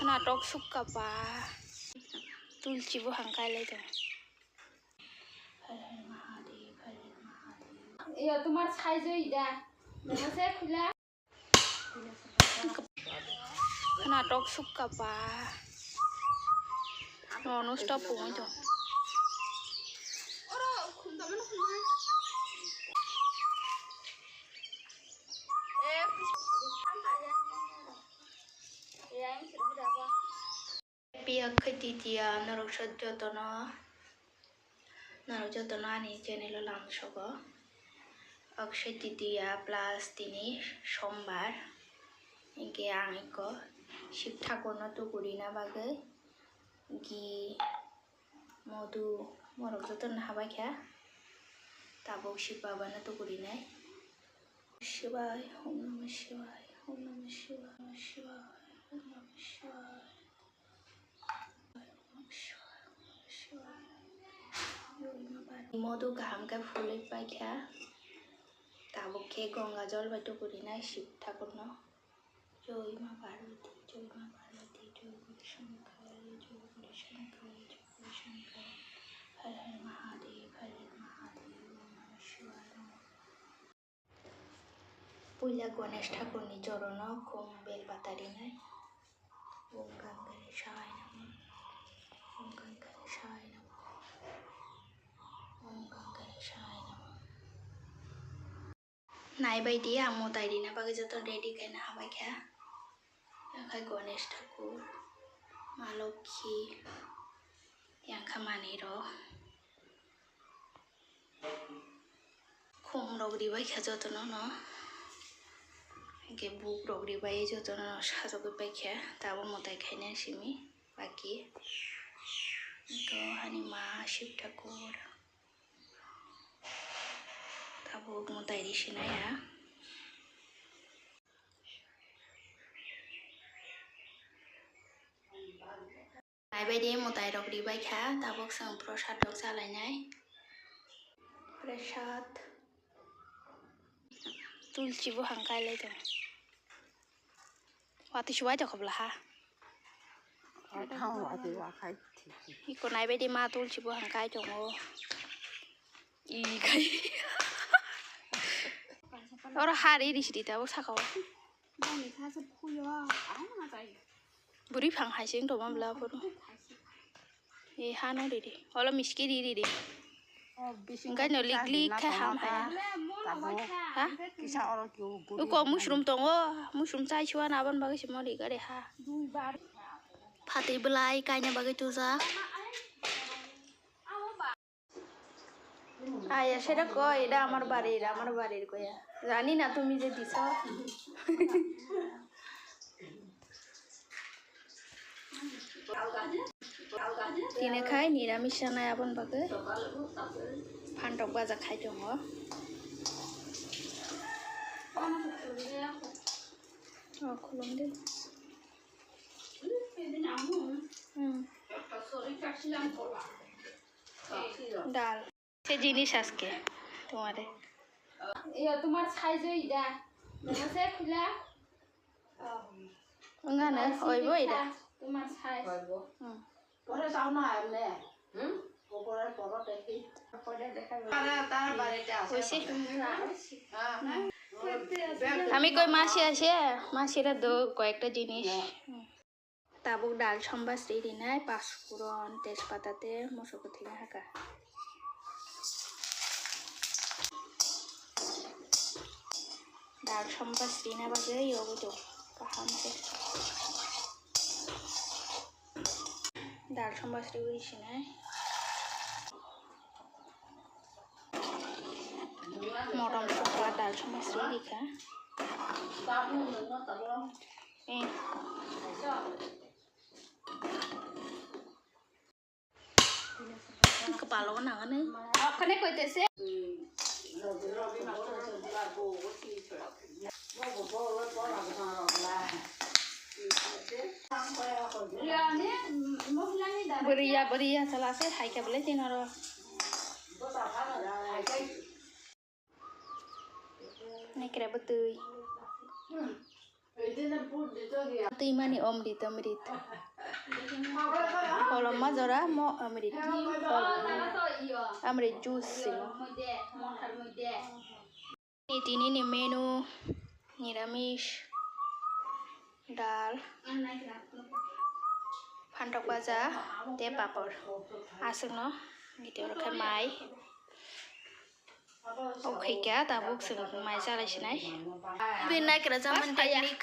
नाटक सुक्कापा तुलसीबो हांकायलाय दं इयो तुम्हार साइजो इदा नमसे खुला नाटक सुक्कापा नॉनस्टॉप पहुंच दं Pihak ketiga narok jotono ani channel langsung ko Akshay Titiya plus tini sombar ingke ang ko Shiv Thakur no tukurina bagai gi modu morok jotono habai kya tabok Shiv Baba no tukurina Shivay Om Namah Shivay Om Namah Shivay Om Namah Shivay Om Namah Shivay মধু ঘামকে ফুলে পাইখা তাবকে গঙ্গা জল বাইতো করি নাই শিব ঠাকুর ন জয় মা পার্বতী জয় মা পার্বতী জয় গুরু শঙ্কর জয় গুরু শঙ্কর জয় গুরু শঙ্কর হর হর মহাদেব ওম নমঃ শিবায় পয়লা গণেশ ঠাকুরনি চরণ খুম বেলপাতারি নাই ওম গঙ্গেশায় নমঃ ওম গঙ্গেশায় নমঃ Om Gangganesaya Namah. Nai bai dia amo tai dina bagai joton ready kai na habai kya. Yang kai Ganesh Thakur, Ma Lokhi, yang khamani ro. Khum rogri bai kya joton no. Ke buk rogri bai joton no sajogi bai kya. Tabo motai kai na simi baki. Ko hani Ma Shiv Thakur. Tabo motai di sini ya. Nai bai dia motai rogri bai kha tabok sang prasad rok jalai nai. Prasad tulsibo hangkailai dong. Wati shuai jok belah ha. Iko nai bai dia ma tulsibo hangkai jong o. Ikai. Ora hari di sini tabok sakau. Buri phang hai sing to mam la pur. E hano di di. Ola miski di di. Enggak no lik kha ham hai. Ha? Uko mushroom tongo, mushroom chai chuan aban bagai semua di gade ha. Phati belai kainya bagai tuza. Aya সেটা কই এটা আমার বাড়ির কইয়া জানি না তুমি যে দিছো দিনে খাই নিরামিষ নাই আপন বাকে ফান্টক বাজা খাই দङ খুলুম দে ডাল সে জিনিস আজকে তোমারে ইয়া তোমার সাইজো ইদা নমসে খুলা ওঙ্গানে হইবো ইদা তোমার সাইজ হইবো পরে যাও না আমনে ওপরে পড়ো দেখি পরে দেখাবো তার বাড়িতে আছে আমি কই মাসি আসে মাসিরা দো কয়েকটা জিনিস তাবুক ডাল সম্বাস রেডি নাই পাঁচফোড়ন তেজপাতাতে মশলা থেকে হাকা ডাল সম্বাস রিনা বাজে ইয়োগো তো কাহামতে ডাল সম্বাস রেডি নাই মটন শুকলা ডাল সম্বাস রেডি কা kepala ko nang ano eh. Kane kaiতেছে Beria salah sih hai ka boleh tinaro. Ini kira betul. Itu pun itu ya. Timani omrit omrit. Kalau mazora mo omrit. Omrit juice sih. Ini menu niramis, dal, phantok baja, teh papor. Asuk no, gitu orang mai. Oke kya, tabuk sing mai salah sih nai. Bina kira zaman teknik.